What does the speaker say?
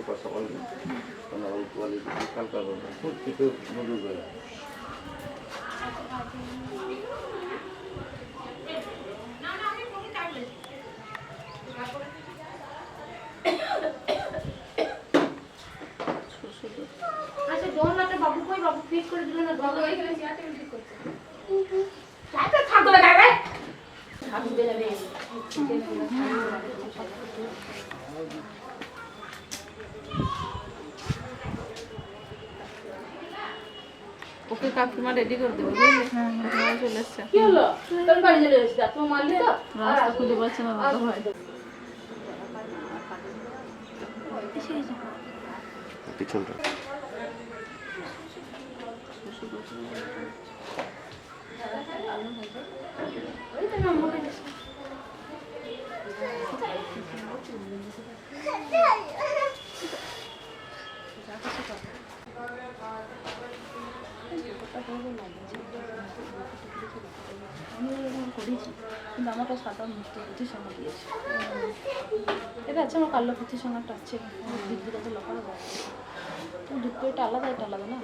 কথা বলবেন অল্প কোয়ালিটি হালকা করবেন খুব কিছু মধুর বেলা আচ্ছা দোলনাটা বাবু কই বাবু ফিট করে দিল না বাবু এইখানে চেয়ারটা ঠিক করতে চাইতে থাকো না গাবে হাত দে যাবে ওকে কাকিমা রেডি করে দেবে বুঝলি? হ্যাঁ চলে এসছে। কি হলো তোর বাড়ি চলে এসেছিস তুমি মারলি তো রাস্তা খুঁজে পাচ্ছে না দাদা ভাই। পিছনটা ওই তো না মোবাইল করেছি কিন্তু আমাকে সাদা মুক্তি পুঁথি সঙ্গে দিয়েছে এটা আছে আমার কালো পুঁথি সঙ্গে একটা আছে দিদিটা তো লকার দুটো এটা আলাদা না